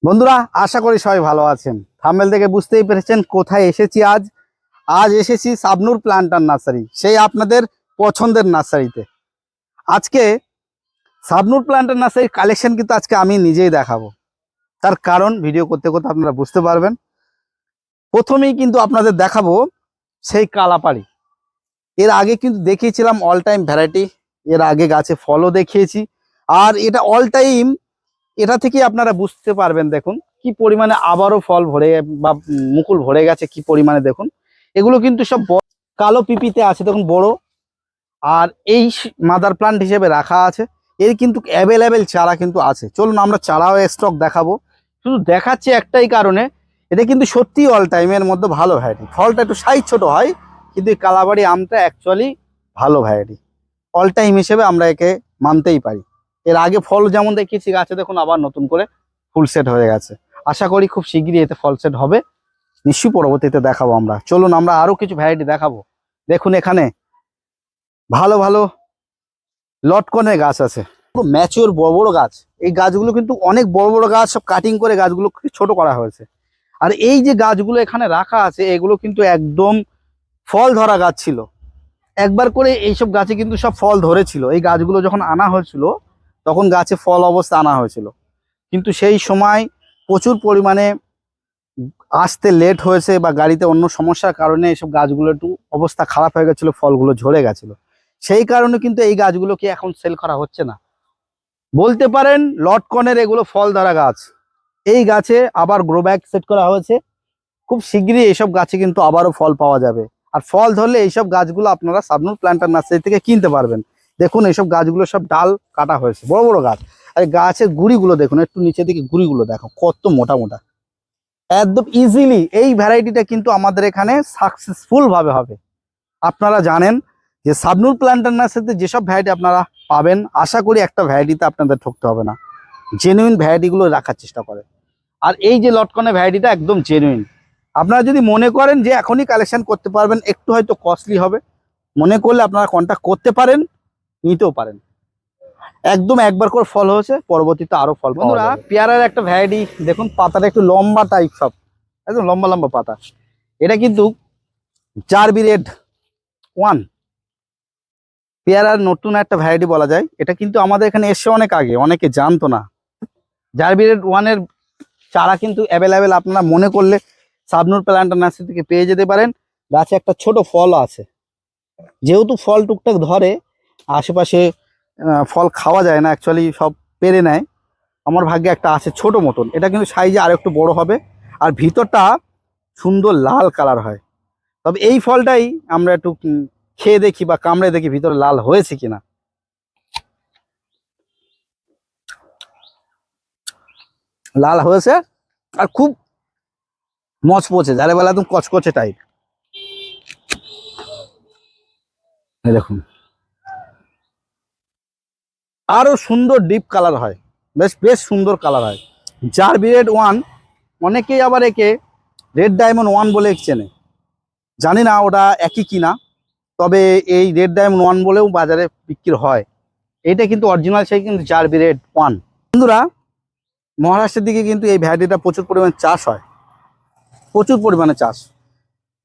বন্ধুরা, আশা করি সবাই ভালো আছেন। থাম্বনেল থেকে বুঝতেই পেরেছেন কোথায় এসেছি। আজ এসেছি শাবনূর প্ল্যান্টার নার্সারি, সেই আপনাদের পছন্দের নার্সারিতে। আজকে শাবনূর প্ল্যান্টার নার্সারির কালেকশন কিন্তু আজকে আমি নিজেই দেখাবো। তার কারণ ভিডিও করতে করতে আপনারা বুঝতে পারবেন। প্রথমেই কিন্তু আপনাদের দেখাবো সেই কালাপাড়ি। এর আগে কিন্তু দেখিয়েছিলাম অল টাইম ভ্যারাইটি, এর আগে গাছে ফলও দেখিয়েছি। আর এটা অল টাইম, এটা থেকে আপনারা বুঝতে পারবেন। দেখুন কি পরিমাণে আবারও ফল ভরে বা মুকুল ভরে গেছে, কি পরিমাণে দেখুন। এগুলো কিন্তু সব কালো পিপিতে আছে, দেখুন বড়। আর এই মাদার প্লান্ট হিসেবে রাখা আছে। এর কিন্তু অ্যাভেলেবেল চারা কিন্তু আছে। চলুন আমরা চারাও স্টক দেখাবো। শুধু দেখাচ্ছি একটাই কারণে, এটা কিন্তু সত্যি অল টাইমের মধ্যে ভালো ভ্যারাইটি। ফলটা একটু সাইজ ছোট হয়, কিন্তু এই কালাবাড়ি আমটা অ্যাকচুয়ালি ভালো ভ্যারাইটি। অল টাইম হিসেবে আমরা একে মানতেই পারি। এর আগে ফল যেমন দেখিয়েছি গাছে, দেখুন আবার নতুন করে ফুল সেট হয়ে গেছে। আশা করি খুব শিগগিরই এতে ফল সেট হবে, নিশ্চয়ই পরবর্তীতে দেখাবো আমরা। চলুন আমরা আরো কিছু ভ্যারাইটি দেখাবো। দেখুন এখানে ভালো ভালো লটকনের গাছ আছে, ম্যাচিওর বড় বড় গাছ। এই গাছগুলো কিন্তু অনেক বড় বড় গাছ, সব কাটিং করে গাছগুলো ছোট করা হয়েছে। আর এই যে গাছগুলো এখানে রাখা আছে, এগুলো কিন্তু একদম ফল ধরা গাছ ছিল। একবার করে এইসব গাছে কিন্তু সব ফল ধরেছিল। এই গাছগুলো যখন আনা হয়েছিল তখন গাছে ফল অবস্থা আনা হয়েছিল, কিন্তু সেই সময় প্রচুর পরিমাণে আসতে লেট হয়েছে বা গাড়িতে অন্য সমস্যার কারণে এইসব গাছগুলো একটু অবস্থা খারাপ হয়ে গেছিলো, ফলগুলো ঝরে গেছিলো। সেই কারণে কিন্তু এই গাছগুলোকে এখন সেল করা হচ্ছে না। বলতে পারেন লটকনের এগুলো ফল ধরা গাছ। এই গাছে আবার গ্রো ব্যাগ সেট করা হয়েছে। খুব শীঘ্রই এইসব গাছে কিন্তু আবারও ফল পাওয়া যাবে। আর ফল ধরলে এইসব গাছগুলো আপনারা শাবনূর প্ল্যান্টার নার্সারি থেকে কিনতে পারবেন। দেখুন এইসব গাছগুলো সব ডাল কাটা হয়েছে, বড় বড় গাছ। আর গাছের গুড়িগুলো দেখুন, একটু নিচে দিকে গুড়িগুলো দেখো কত মোটা মোটা। একদম ইজিলি এই ভ্যারাইটিটা কিন্তু আমাদের এখানে সাকসেসফুল ভাবে হবে। আপনারা জানেন যে শাবনূর প্ল্যান্টার নার্সারিতে যেসব ভ্যারাইটি আপনারা পাবেন, আশা করি একটা ভ্যারাইটিতে আপনাদের ঠকতে হবে না। জেনুইন ভ্যারাইটিগুলো রাখার চেষ্টা করে। আর এই যে লটকনের ভ্যারাইটিটা একদম জেনুইন। আপনারা যদি মনে করেন যে এখনই কালেকশন করতে পারবেন, একটু হয়তো কস্টলি হবে, মনে করলে আপনারা কন্ট্যাক্ট করতে পারেন, নিতেও পারেন। একদম একবার করে ফল হয়েছে, পরবর্তীতে আরো ফল। বন্ধুরা, পেয়ারার একটা ভ্যারাইটি দেখুন, পাতাটা একটু লম্বা টাইপ, সব একদম লম্বা লম্বা পাতা। এটা কিন্তু জারবি রেড 1 পেয়ারার নতুন একটা ভ্যারাইটি বলা যায়। এটা কিন্তু আমাদের এখানে এসে অনেক আগে, অনেকে জানতো না। জারবি রেড 1 এর চারা কিন্তু অ্যাভেলেবেল, আপনারা মনে করলে শাবনূর প্ল্যান্টার নার্সারি থেকে পেয়ে যেতে পারেন। গাছে একটা ছোট ফল আছে, যেহেতু ফল টুকটাক ধরে, আশেপাশে ফল খাওয়া যায় না, অ্যাকচুয়ালি সব পেরে নেয়। আমার ভাগ্যে একটা আছে ছোট মতন। এটা কিন্তু সাইজে আর একটু বড় হবে, আর ভিতরটা সুন্দর লাল কালার হয়। তবে এই ফলটাই আমরা একটু খেয়ে দেখি বা কামড়ে দেখি ভিতরে লাল হয়েছে কিনা। লাল হয়েছে, আর খুব মচপচে, যারে বলে একদম কচকচে টাইপ। দেখুন আরো সুন্দর ডিপ কালার হয়, বেশ বেশ সুন্দর কালার হয়। জারবি রেড 1, অনেকেই আবার একে রেড ডায়মন্ড 1 বলে চেনে। জানি না ওটা একই কিনা, তবে এই রেড ডায়মন্ড 1 বলেও বাজারে বিক্রি হয়। এটা কিন্তু অরিজিনাল, সেই কিন্তু জারবি রেড 1। বন্ধুরা, মহারাষ্ট্রের দিকে কিন্তু এই ভ্যারাইটিটা প্রচুর পরিমাণে চাষ হয়, প্রচুর পরিমাণে চাষ।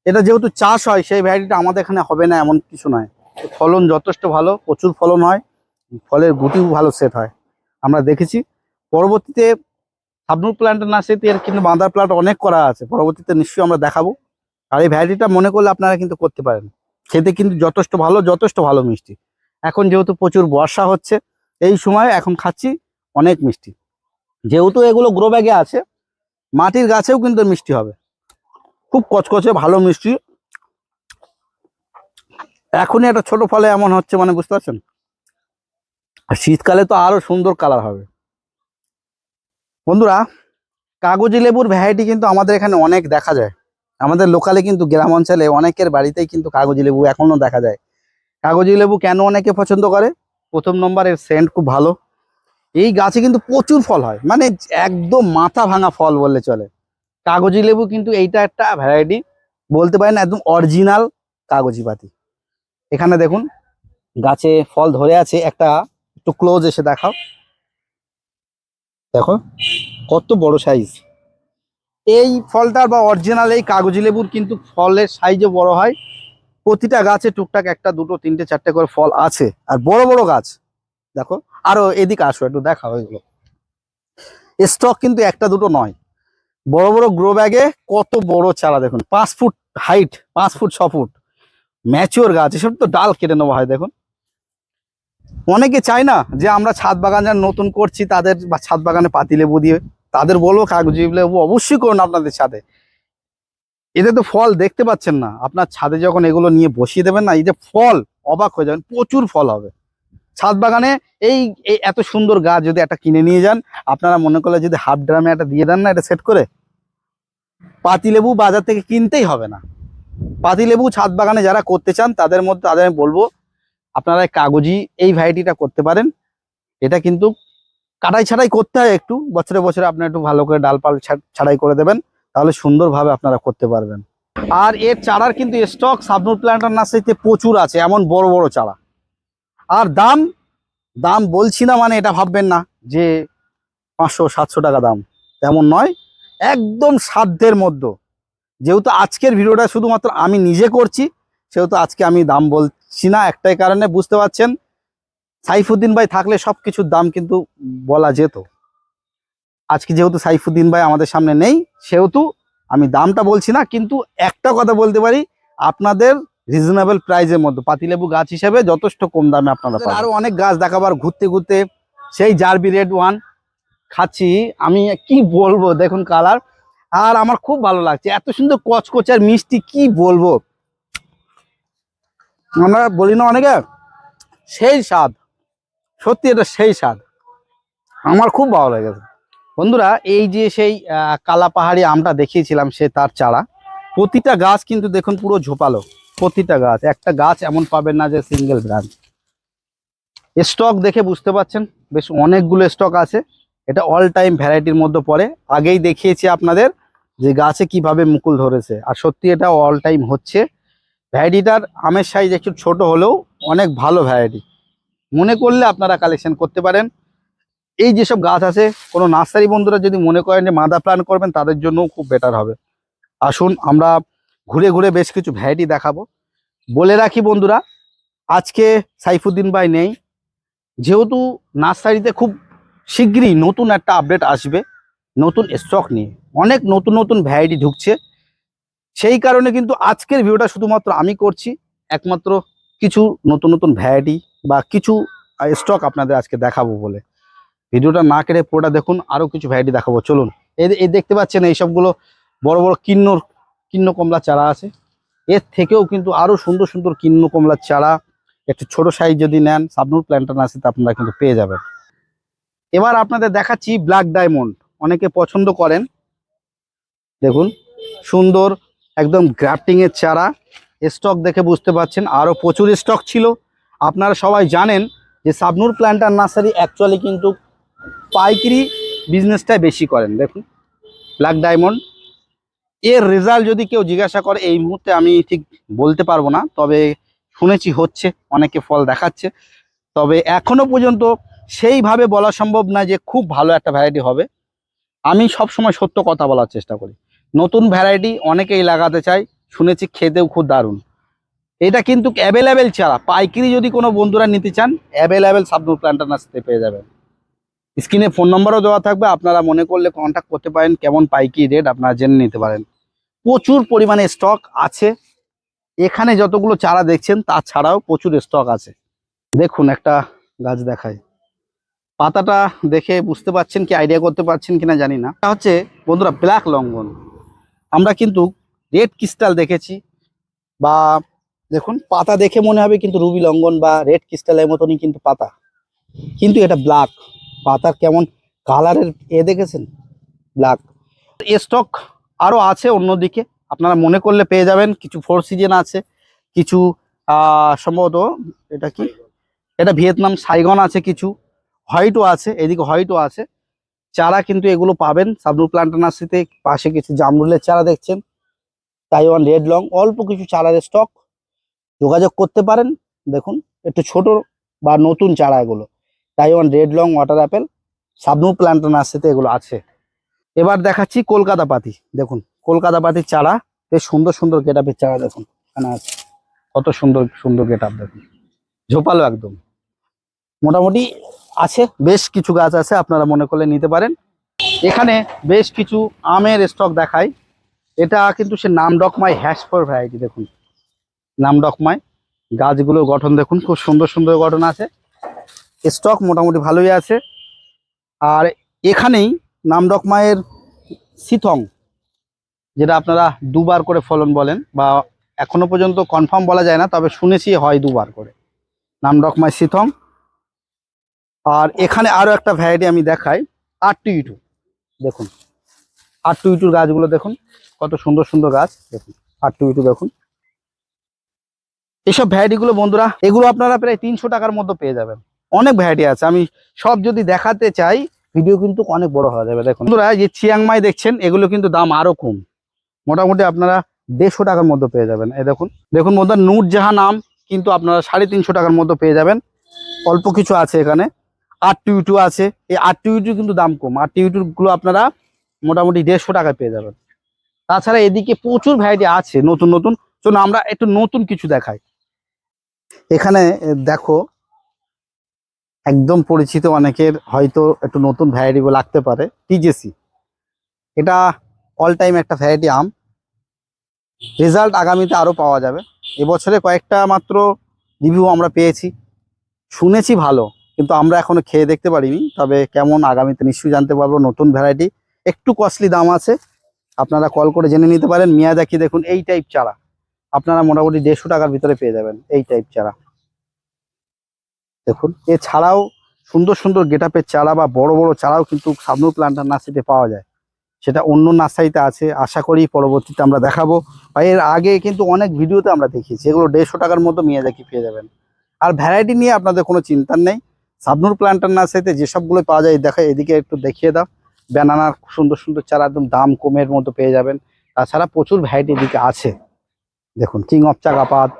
এটা যেহেতু চাষ হয়, সেই ভ্যারাইটিটা আমাদের এখানে হবে না এমন কিছু নয়। ফলন যথেষ্ট ভালো, প্রচুর ফলন হয়, ফলের গুটিও ভালো সেট হয়, আমরা দেখেছি। পরবর্তীতে শাবনূর প্ল্যান্টার নার্সারিতে এর কিন্তু মাদার প্লান্ট অনেক করা আছে, পরবর্তীতে নিশ্চয়ই আমরা দেখাবো। আর এই ভ্যারাইটিটা মনে করলে আপনারা কিন্তু করতে পারেন। খেতে কিন্তু যথেষ্ট ভালো, যথেষ্ট ভালো মিষ্টি। এখন যেহেতু প্রচুর বর্ষা হচ্ছে, এই সময় এখন খাচ্ছি অনেক মিষ্টি। যেহেতু এগুলো গ্রো ব্যাগে আছে, মাটির গাছেও কিন্তু মিষ্টি হবে, খুব কচকচে ভালো মিষ্টি। এখনই একটা ছোট ফলে এমন হচ্ছে, মানে বুঝতে পারছেন। আর শীতকালে তো আরো সুন্দর কালার হবে। বন্ধুরা, কাগজি লেবুর ভ্যারাইটি কিন্তু আমাদের এখানে অনেক দেখা যায়। আমাদের লোকালে কিন্তু গ্রাম অঞ্চলে অনেকের বাড়িতেই কিন্তু কাগজি লেবু এখনো দেখা যায়। কাগজি লেবু কেন অনেকে পছন্দ করে? প্রথম নম্বর, এর সেন্ট খুব ভালো। এই গাছে কিন্তু প্রচুর ফল হয়, মানে একদম মাথা ভাঙা ফল বললে চলে। কাগজি লেবু কিন্তু এইটা একটা ভ্যারাইটি, বলতে পারেন একদম অরিজিনাল কাগজি পাতি। এখানে দেখুন গাছে ফল ধরে আছে একটা, একটু ক্লোজ এসে দেখাও। দেখো কত বড় সাইজ। এই ফলটার বা অরিজিনাল এই কাগজি লেবুর কিন্তু ফলের সাইজও বড় হয়। প্রতিটা গাছে টুকটাক একটা দুটো তিনটে চারটে করে ফল আছে, আর বড় বড় গাছ। দেখো আরো এদিকে আসো, একটু দেখাও এগুলো। স্টক কিন্তু একটা দুটো নয়, বড় বড় গ্রো ব্যাগে কত বড় চারা দেখুন, 5 foot height, 5 foot 6 foot mature গাছ। এসব তো ডাল কেটে নেওয়া হয়। দেখুন অনেকে চায় না যে আমরা ছাদ বাগান যারা নতুন করছি তাদের, বা ছাদ বাগানে পাতিলেবু দিয়ে, তাদের বলবো কাগজি লেবু অবশ্যই করুন আপনাদের ছাদে। এতে তো ফল দেখতে পাচ্ছেন না, আপনার ছাদে যখন এগুলো নিয়ে বসিয়ে দেবেন না, এই যে ফল, অবাক হয়ে যাবেন, প্রচুর ফল হবে ছাদ বাগানে। এই এই এত সুন্দর গাছ যদি একটা কিনে নিয়ে যান, আপনারা মনে করলে যদি হাফ ড্রামে একটা দিয়ে দেন না, এটা সেট করে, পাতিলেবু বাজার থেকে কিনতেই হবে না। পাতিলেবু ছাদ বাগানে যারা করতে চান তাদের আমি বলবো আপনারা কাগজি এই ভ্যারাইটিটা করতে পারেন। এটা কিন্তু কাটাই ছাড়াই করতে হয়, একটু বছরে বছরে আপনার একটু ভালো করে ডালপাল ছাড়াই করে দেবেন, তাহলে সুন্দরভাবে আপনারা করতে পারবেন। আর এর চারার কিন্তু স্টক শাবনূর প্ল্যান্টার নার্সারিতে প্রচুর আছে, এমন বড় বড় চারা। আর দাম, দাম বলছি না মানে এটা ভাববেন না যে 500-700 টাকা দাম, তেমন নয়, একদম সাধ্যের মধ্যে। যেহেতু আজকের ভিডিওটা শুধুমাত্র আমি নিজে করছি, সেহেতু আজকে আমি দাম বলছি না, একটাই কারণে, বুঝতে পারছেন, সাইফুদ্দিন ভাই থাকলে সব কিছুর দাম কিন্তু বলা যেত। আজকে যেহেতু সাইফুদ্দিন ভাই আমাদের সামনে নেই, সেহেতু আমি দামটা বলছি না, কিন্তু একটা কথা বলতে পারি, আপনাদের রিজনেবল প্রাইসের মধ্যে পাতিলেবু গাছ হিসেবে যথেষ্ট কম দামে আপনারা পাবেন। আরো অনেক গাছ দেখাবার, ঘুরতে ঘুরতে সেই জারবি রেড ওয়ান খাচ্ছি আমি, কি বলবো, দেখুন কালার, আর আমার খুব ভালো লাগছে, এত সুন্দর কচকচ আর মিষ্টি, কি বলবো। আমরা বলি না অনেকে, সেই স্বাদ, সত্যি এটা সেই স্বাদ, আমার খুব ভালো লেগেছে। বন্ধুরা এই যে সেই কালা পাহাড়ি আমটা দেখিয়েছিলাম, সে তার চারা, প্রতিটা গাছ কিন্তু দেখুন পুরো ঝোপালো, প্রতিটা গাছ, একটা গাছ এমন পাবেন না যে সিঙ্গেল ব্রাঞ্চ। স্টক দেখে বুঝতে পাচ্ছেন বেশ অনেকগুলো স্টক আছে। এটা অল টাইম ভ্যারাইটির মধ্যে পড়ে, আগেই দেখিয়েছি আপনাদের যে গাছে কিভাবে মুকুল ধরেছে, আর সত্যি এটা অল টাইম হচ্ছে। ভ্যারাইটিটার আমের সাইজ একটু ছোট হলেও অনেক ভালো ভ্যারাইটি, মনে করলে আপনারা কালেকশন করতে পারেন। এই যেসব গাছ আছে, কোনো নার্সারি বন্ধুরা যদি মনে করেন যে মাদার প্ল্যান্ট করবেন, তাদের জন্য খুব বেটার হবে। আসুন আমরা ঘুরে ঘুরে বেশ কিছু ভ্যারাইটি দেখাবো। বলে রাখি বন্ধুরা, আজকে সাইফুদ্দিন ভাই নেই, যেহেতু নার্সারিতে খুব শীঘ্রই নতুন একটা আপডেট আসবে, নতুন স্টক নিয়ে অনেক নতুন নতুন ভ্যারাইটি ঢুকছে, সেই কারণে কিন্তু আজকের ভিডিওটা শুধুমাত্র আমি করছি, একমাত্র কিছু নতুন নতুন ভ্যারাইটি বা কিছু স্টক আপনাদের আজকে দেখাবো বলে। ভিডিওটা না কেটে পুরোটা দেখুন, আরো কিছু ভ্যারাইটি দেখাবো, চলুন। এই দেখতে পাচ্ছেন এই সবগুলো বড় বড় কিন্ন কমলা চারা আছে, এর থেকেও কিন্তু আরো সুন্দর সুন্দর কিন্ন কমলার চারা একটু ছোট সাইজ যদি নেন, শাবনূর প্ল্যান্টার নার্সারিতে আপনারা কিন্তু পেয়ে যাবেন। এবার আপনাদের দেখাচ্ছি ব্ল্যাক ডায়মন্ড, অনেকে পছন্দ করেন, দেখুন সুন্দর একদম গ্রাফটিং এর চারা। স্টক দেখে বুঝতে পারছেন আরো প্রচুর স্টক ছিল। আপনারা সবাই জানেন যে শাবনূর প্ল্যান্টার নার্সারি অ্যাকচুয়ালি কিন্তু পাইকারি বিজনেসটাই বেশি করেন। দেখুন ব্ল্যাক ডায়মন্ড, এর রেজাল্ট যদি কেউ জিজ্ঞাসা করে এই মুহূর্তে আমি ঠিক বলতে পারবো না, তবে শুনেছি হচ্ছে, অনেকে ফল দেখাচ্ছে, তবে এখনো পর্যন্ত সেইভাবে বলা সম্ভব না যে খুব ভালো একটা ভ্যারাইটি হবে। আমি সব সময় সত্য কথা বলার চেষ্টা করি। নতুন ভ্যারাইটি অনেকেই লাগাতে চায়, শুনেছি খেতেও খুব দারুণ। এটা কিন্তু অ্যাভেলেবেল চারা, পাইকারি যদি কোনো বন্ধুরা নিতে চান অ্যাভেলেবেল শাবনূর প্ল্যান্টার নার্সারিতে পেয়ে যাবেন। স্ক্রিনে ফোন নম্বরও দেওয়া থাকবে, আপনারা মনে করলে কন্ট্যাক্ট করতে পারেন, কেমন পাইকারি রেট আপনারা জেনে নিতে পারেন। প্রচুর পরিমাণে স্টক আছে, এখানে যতগুলো চারা দেখছেন তাছাড়াও প্রচুর স্টক আছে। দেখুন একটা গাছ দেখায়, পাতাটা দেখে বুঝতে পারছেন কি, আইডিয়া করতে পারছেন কিনা জানি না, এটা হচ্ছে বন্ধুরা ব্ল্যাক লঙ্ঘন। আমরা কিন্তু রেড ক্রিস্টাল দেখেছি, বা দেখুন পাতা দেখে মনে হবে কিন্তু রুবি লঙ্ঘন বা রেড ক্রিস্টালের মতনই কিন্তু পাতা, কিন্তু এটা ব্ল্যাক। পাতার কেমন কালারের দেখেছেন, ব্ল্যাক। স্টক আরো আছে অন্যদিকে, আপনারা মনে করলে পেয়ে যাবেন। কিছু ফোর সিজন আছে, কিছু সম্ভবত এটা কি, এটা ভিয়েতনাম সাইগন আছে, কিছু হোয়াইটও আছে, এদিকে হোয়াইটও আছে। চারা কিন্তু এগুলো পাবেন শাবনূর প্ল্যান্টার নার্সারিতে। পাশে কিছু জামরুলের চারা দেখছেন, তাইওয়ান রেড লং, অল্প কিছু চারার স্টক, যোগাযোগ করতে পারেন। দেখুন একটু ছোট বা নতুন চারা এগুলো, Taiwan red long, water Apple, Shabnur planter নার্সারিতে এগুলো আছে। এবার দেখাচ্ছি কলকাতা পাতি। দেখুন কলকাতা পাতির চারা, বেশ সুন্দর সুন্দর গেটআপের চারা দেখুন এখানে আছে। কত সুন্দর সুন্দর গেটআপ দেখুন, ঝোপালো একদম। মোটামুটি আছে, বেশ কিছু গাছ আছে, আপনারা মনে করলে নিতে পারেন। এখানে বেশ কিছু আমের স্টক দেখায়। এটা কিন্তু সে নামডকমাই হ্যাশফোর ভ্যারাইটি। দেখুন নামডকমাই, গাছগুলোর গঠন দেখুন, খুব সুন্দর সুন্দর গঠন আছে, স্টক মোটামুটি ভালোই আছে। আর এখানেই নামডকমাইয়ের সিথং, যেটা আপনারা দুবার করে ফলন বলেন, বা এখনো পর্যন্ত কনফার্ম বলা যায় না, তবে শুনেছি হয় দুবার করে, নামডকমাই সিথং। আর এখানে আরো একটা ভ্যারাইটি আমি দেখাই, R2E2। দেখুন R2E2 গাছগুলো দেখুন, কত সুন্দর সুন্দর গাছ দেখুন। R2E2 দেখুন, এইসব ভ্যারাইটিগুলো বন্ধুরা, এগুলো আপনারা প্রায় 300 টাকার মধ্যে পেয়ে যাবেন। অনেক ভ্যারাইটি আছে, আমি সব যদি দেখাতে চাই ভিডিও কিন্তু অনেক বড় হয়ে যাবে। দেখুন বন্ধুরা, যে চিয়াংমাই দেখছেন, এগুলো কিন্তু দাম আরো কম, মোটামুটি আপনারা 150 টাকার মধ্যে পেয়ে যাবেন। এই দেখুন, দেখুন বন্ধুরা, নূরজাহান আম কিন্তু আপনারা 350 টাকার মধ্যে পেয়ে যাবেন। অল্প কিছু আছে এখানে। R2E2 আছে, এই R2E2 কিন্তু দাম কম। R2E2 গুলো আপনারা মোটামুটি 150 টাকায় পেয়ে যাবেন। তাছাড়া এদিকে প্রচুর ভ্যারাইটি আছে নতুন নতুন। চলুন আমরা একটু নতুন কিছু দেখাই। এখানে দেখো, একদম পরিচিত, অনেকের হয়তো একটু নতুন ভ্যারাইটি লাগতে পারে, TJC। এটা অল টাইম একটা ভ্যারাইটি আম, রেজাল্ট আগামীতে আরো পাওয়া যাবে। এবছরে কয়েকটা মাত্র রিভিউ আমরা পেয়েছি, শুনেছি ভালো, কিন্তু আমরা এখনো খেয়ে দেখতে পারিনি। তবে কেমন আগামীতে নিশ্চয়ই জানতে পারবো। নতুন ভ্যারাইটি, একটু কস্টলি দাম আছে, আপনারা কল করে জেনে নিতে পারেন। মিয়াজাকি দেখুন, এই টাইপ চারা আপনারা মোটামুটি 150 টাকার ভিতরে পেয়ে যাবেন। এই টাইপ চারা দেখুন। এছাড়াও সুন্দর সুন্দর গেটআপের চারা বা বড় বড় চারাও কিন্তু শাবনূর প্ল্যান্টার নার্সারিতে পাওয়া যায়। সেটা অন্য নার্সারিতে আছে, আশা করি পরবর্তীতে আমরা দেখাবো। বা এর আগে কিন্তু অনেক ভিডিওতে আমরা দেখিয়েছি, এগুলো 150 টাকার মতো মিয়াজাকি পেয়ে যাবেন। আর ভ্যারাইটি নিয়ে আপনাদের কোনো চিন্তা নেই। শাবনূর প্ল্যান্টার নার্সারিতে যেসবগুলো পাওয়া যায়, দেখা এদিকে একটু দেখিয়ে দাও। ব্যানানার সুন্দর সুন্দর চারা একদম দাম কমের মতো পেয়ে যাবেন। তাছাড়া প্রচুর ভ্যারাইটি এদিকে আছে। দেখুন কিং অফ চাগাপাত,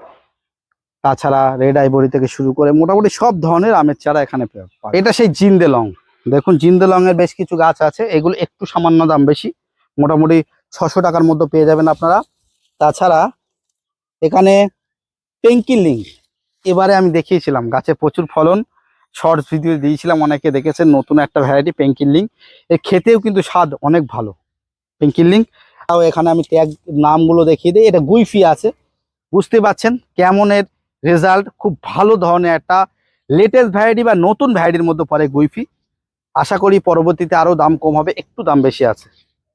তাছাড়া রেড আইভরি থেকে শুরু করে মোটামুটি সব ধরনের আমের চারা এখানে পাওয়া যায়। এটা সেই জিন্দেলং। দেখুন জিন্দেলং এর বেশ কিছু গাছ আছে, এগুলো একটু সামান্য দাম বেশি, মোটামুটি 600 টাকার মধ্যে পেয়ে যাবেন আপনারা। তাছাড়া এখানে পেঙ্কিলিং, এবারে আমি দেখিয়েছিলাম, গাছে প্রচুর ফলন, শর্টস ভিডিও দিয়েছিলাম, অনেকে দেখেছেন। নতুন একটা ভ্যারাইটি পেঙ্কিলিং, এর খেতেও কিন্তু স্বাদ অনেক ভালো পেঙ্কিলিং। তাও এখানে আমি ট্যাগ নামগুলো দেখিয়ে দিই। এটা গুইফি আছে, বুঝতে পারছেন কেমন এর রেজাল্ট। খুব ভালো ধরনের একটা লেটেস্ট ভ্যারাইটি বা নতুন ভ্যারাইটির মধ্যে পড়ে গুইফি। আশা করি পরবর্তীতে আরো দাম কম হবে, একটু দাম বেশি আছে,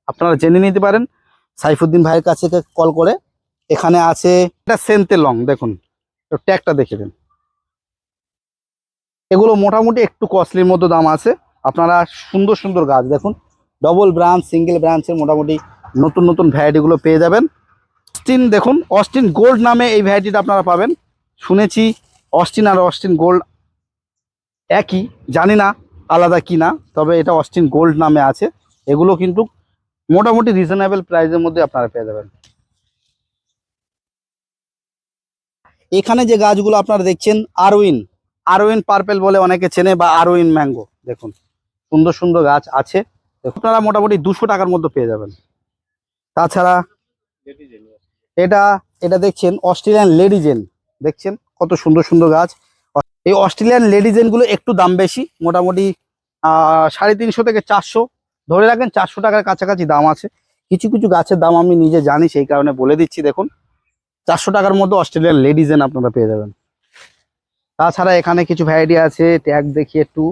আপনারা জেনে নিতে পারেন সাইফুদ্দিন ভাইয়ের কাছে কল করে। এখানে আছে এটা সেন্তে লং, দেখুন ট্যাগটা দেখে দিন। এগুলো মোটামুটি একটু কস্টলির মতো দাম আছে। আপনারা সুন্দর সুন্দর গাছ দেখুন, ডবল ব্রাঞ্চ, সিঙ্গেল ব্রাঞ্চের মোটামুটি নতুন নতুন ভ্যারাইটিগুলো পেয়ে যাবেন। অস্টিন দেখুন, অস্টিন গোল্ড নামে এই ভ্যারাইটিটা আপনারা পাবেন। শুনেছি অস্টিন আর অস্টিন গোল্ড একই, জানি না আলাদা কি না, তবে এটা অস্টিন গোল্ড নামে আছে। এগুলো কিন্তু মোটামুটি রিজনেবল প্রাইসের মধ্যে আপনারা পেয়ে যাবেন। এখানে যে গাছগুলো আপনারা দেখছেন, আরউইন, আরউইন পার্পেল বলে অনেকে চেনে, বা আরউইন ম্যাঙ্গো। দেখুন সুন্দর সুন্দর গাছ আছে, আপনারা মোটামুটি 200 টাকার মধ্যে পেয়ে যাবেন। তাছাড়া এটা এটা দেখছেন অস্ট্রেলিয়ান লেডিজেন, দেখছেন কত সুন্দর সুন্দর গাছ। এই অস্ট্রেলিয়ান লেডিজেন গুলো একটু দাম বেশি, মোটামুটি 350 থেকে 400, ধরে রাখেন 400 টাকার কাছাকাছি দাম আছে। কিছু কিছু গাছের দাম আমি নিজে জানি, সেই কারণে বলে দিচ্ছি। দেখুন 400 টাকার মধ্যে অস্ট্রেলিয়ান লেডিজেন আপনারা পেয়ে যাবেন। তাছাড়া এখানে কিছু ভ্যারাইটি আছে, ট্যাগ দেখি একটু।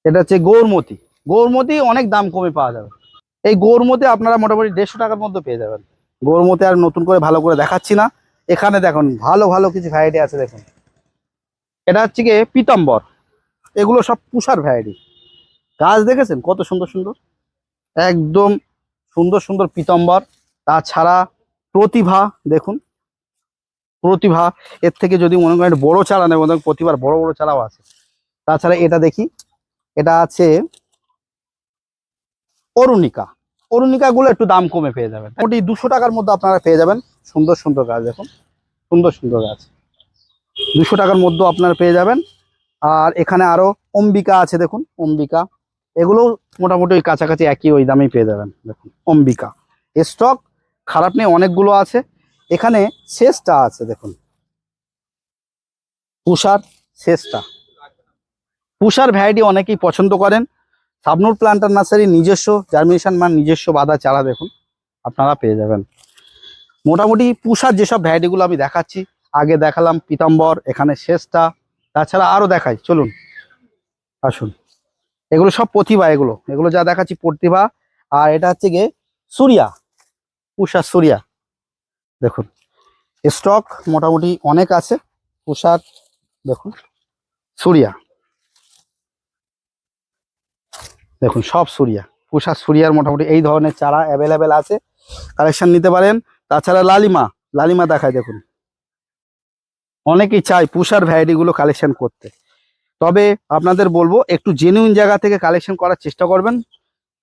এটা হচ্ছে গৌরমতি। গৌরমতি অনেক দাম কমে পাওয়া যাবে। এই গৌরমতি আপনারা মোটামুটি 150 টাকার মধ্যে পেয়ে যাবেন। গৌরমতি আর নতুন করে ভালো করে দেখাচ্ছি না। এখানে দেখুন ভালো ভালো কিছু ভ্যারাইটি আছে। দেখুন এটা হচ্ছে গিয়ে পীতাম্বর, এগুলো সব পুষার ভ্যারাইটি। গাছ দেখেছেন কত সুন্দর সুন্দর, একদম সুন্দর সুন্দর পীতাম্বর। তাছাড়া প্রতিভা দেখুন, প্রতিভা, এর থেকে যদি মনে করেন বড় চারা নেব, প্রতিভার বড় বড় চারাও আছে। তাছাড়া এটা দেখি, এটা আছে অরুণিকা। অরুণিকা গুলো একটু দাম কমে পেয়ে যাবেন, মোটামুটি 200 টাকার মধ্যে আপনারা পেয়ে যাবেন। সুন্দর সুন্দর গাছ দেখুন, সুন্দর সুন্দর গাছ 200 টাকার মধ্যে আপনারা পেয়ে যাবেন। আর এখানে আরো অম্বিকা আছে, দেখুন অম্বিকা, এগুলো মোটামুটি ওই কাছাকাছি একই ওই দামেই পেয়ে যাবেন। দেখুন অম্বিকা স্টক খারাপ নেই, অনেকগুলো আছে। এখানে শেষটা আছে দেখুন, পুষার শেষটা। পুষার ভ্যারাইটি অনেকেই পছন্দ করেন। শাবনূর প্লান্টার নার্সারি নিজস্ব জার্মিনেশন মান, নিজস্ব বাঁধা চারা দেখুন আপনারা পেয়ে যাবেন। মোটামুটি পুষার যেসব ভ্যারাইটিগুলো আমি দেখাচ্ছি, আগে দেখালাম পীতাম্বর, এখানে শেষটা, তাছাড়া আরও দেখাই, চলুন আসুন। এগুলো সব প্রতিভা, এগুলো এগুলো যা দেখাচ্ছি প্রতিভা। আর এটা হচ্ছে গিয়ে সুরিয়া, পুষার সুরিয়া। দেখুন স্টক মোটামুটি অনেক আছে পুষার। দেখুন সুরিয়া, দেখুন সব সুরিয়া, পুষার সুরিয়ার মোটামুটি এই ধরনের চারা অ্যাভেলেবেল আছে, কালেকশন নিতে পারেন। তাছাড়া লালিমা, লালিমা দেখায় দেখুন, অনেকেই চায় পুষার ভ্যারাইটিগুলো কালেকশন করতে। তবে আপনাদের বলবো একটু জেনুইন জায়গা থেকে কালেকশন করার চেষ্টা করবেন।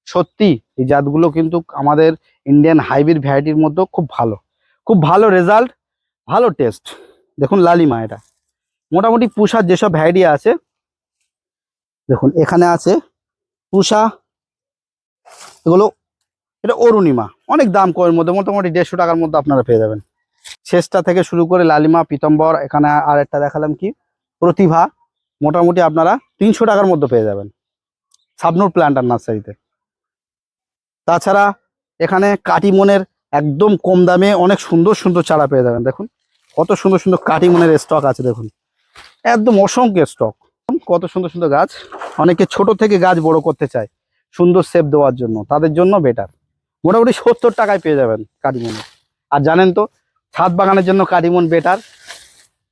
সত্যি এই জাতগুলো কিন্তু আমাদের ইন্ডিয়ান হাইব্রিড ভ্যারাইটির মধ্যেও খুব ভালো, খুব ভালো রেজাল্ট, ভালো টেস্ট। দেখুন লালিমা, এটা মোটামুটি পুষার যেসব ভ্যারাইটি আছে দেখুন, এখানে আছে পুষা, এগুলো এটা অরুণিমা, অনেক দাম কমের মধ্যে, মোটামুটি 150 টাকার মধ্যে আপনারা পেয়ে যাবেন। শেষটা থেকে শুরু করে লালিমা, পীতম্বর, এখানে আর একটা দেখালাম কি প্রতিভা, মোটামুটি আপনারা 300 টাকার মধ্যে পেয়ে যাবেন শাবনূর প্ল্যান্টার নার্সারিতে। তাছাড়া এখানে কাটিমনের একদম কম দামে অনেক সুন্দর সুন্দর চারা পেয়ে যাবেন। দেখুন কত সুন্দর সুন্দর কাটিমনের স্টক আছে, দেখুন একদম অসংখ্য স্টক, কত সুন্দর সুন্দর গাছ। অনেকে ছোট থেকে গাছ বড় করতে চায় সুন্দর শেপ দেওয়ার জন্য, তাদের জন্য বেটার। মোটামুটি 70 টাকায় পেয়ে যাবেন কাটিমন। আর জানেন তো ছাদ বাগানের জন্য কাটিমন বেটার,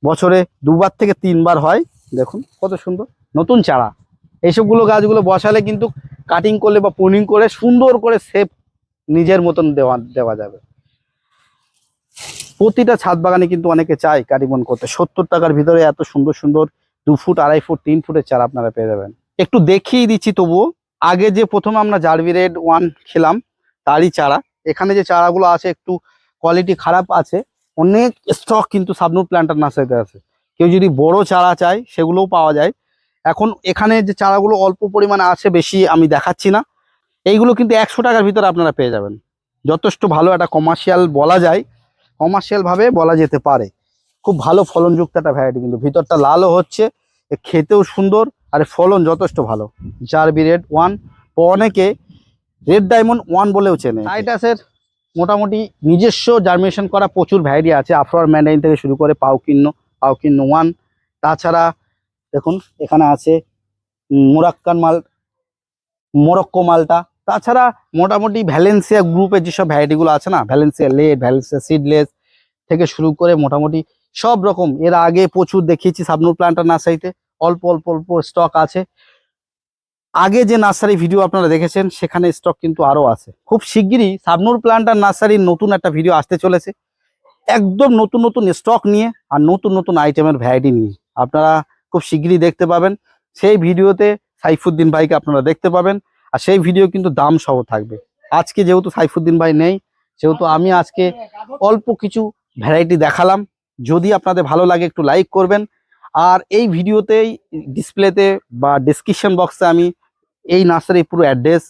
বছরে 2বার থেকে 3বার হয়। দেখুন কত সুন্দর নতুন চারা, এইসবগুলো গাছগুলো বসালে কিন্তু কাটিং করলে বা প্রুনিং করে সুন্দর করে শেপ নিজের মতন দেওয়া যাবে। প্রতিটা ছাদ বাগানে কিন্তু অনেকে চায় কাটিমন করতে। 70 টাকার ভিতরে এত সুন্দর সুন্দর 2 ফুট, 2.5 ফুট, 3 ফুটের চারা আপনারা পেয়ে যাবেন। একটু দেখিয়ে দিচ্ছি তবুও, আগে যে প্রথমে আমরা জার্ভি রেড 1 খেলাম তারই চারা, এখানে যে চারাগুলো আছে একটু কোয়ালিটি খারাপ আছে, অনেক স্টক কিন্তু শাবনূর প্ল্যান্টার নার্সারিতে আছে। কেউ যদি বড় চারা চায় সেগুলোও পাওয়া যায়। এখন এখানে যে চারাগুলো অল্প পরিমাণে আছে, বেশি আমি দেখাচ্ছি না, এইগুলো কিন্তু 100 টাকার ভিতরে আপনারা পেয়ে যাবেন। যথেষ্ট ভালো একটা কমার্শিয়াল বলা যায়, কমার্শিয়াল ভাবে বলা যেতে পারে। খুব ভালো ফলনযুক্ত একটা ভ্যারাইটি, কিন্তু ভিতরটা লালও হচ্ছে, খেতেও সুন্দর, আর ফলন যথেষ্ট ভালো। জার্ভি রেড 1, অনেকে রেড ডায়মন্ড 1 বলেও চেনে। সাইটাসের মোটামুটি নিজস্ব জার্মিনেশন করা প্রচুর ভ্যারাইটি আছে, আফরার ম্যান্ডাইন থেকে শুরু করে পাউকিন্ন 1। তাছাড়া দেখুন এখানে আছে মোরক্কো মালটা। তাছাড়া মোটামুটি ভ্যালেন্সিয়া গ্রুপের যেসব ভ্যারাইটিগুলো আছে না, ভ্যালেন্সিয়া লেড, ভ্যালেন্সিয়া সিডলেস থেকে শুরু করে মোটামুটি সব রকম, এর আগে প্রচুর দেখিয়েছি শাবনূর প্ল্যান্টার নার্সারিতে। অল্প অল্প অল্প স্টক আছে। আগে যে নার্সারি ভিডিও আপনারা দেখেছেন সেখানে স্টক কিন্তু আরো আছে। খুব শিগগিরই শাবনূর প্ল্যান্টার নার্সারির নতুন একটা ভিডিও আসতে চলেছে, একদম নতুন নতুন স্টক নিয়ে আর নতুন নতুন আইটেমের ভ্যারাইটি নিয়ে আপনারা খুব শিগগিরই দেখতে পাবেন। সেই ভিডিওতে সাইফুদ্দিন ভাইকে আপনারা দেখতে পাবেন, আর সেই ভিডিও কিন্তু দাম সহ থাকবে। আজকে যেহেতু সাইফুদ্দিন ভাই নেই, সেহেতু আমি আজকে অল্প কিছু ভ্যারাইটি দেখালাম। যদি আপনাদের ভালো লাগে একটু লাইক করবেন, আর এই ভিডিওতেই ডিসপ্লেতে বা ডেসক্রিপশন বক্সে আমি এই নার্সারির পুরো অ্যাড্রেস,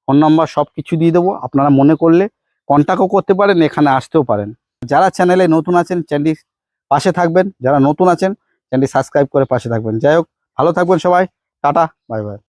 ফোন নাম্বার সব কিছু দিয়ে দেবো। আপনারা মনে করলে কন্ট্যাক্টও করতে পারেন, এখানে আসতেও পারেন। যারা চ্যানেলে নতুন আছেন চ্যানেলটি পাশে থাকবেন, যারা নতুন আছেন চ্যানেলটি সাবস্ক্রাইব করে পাশে থাকবেন। যাই হোক, ভালো থাকবেন সবাই, টাটা, বাই বাই।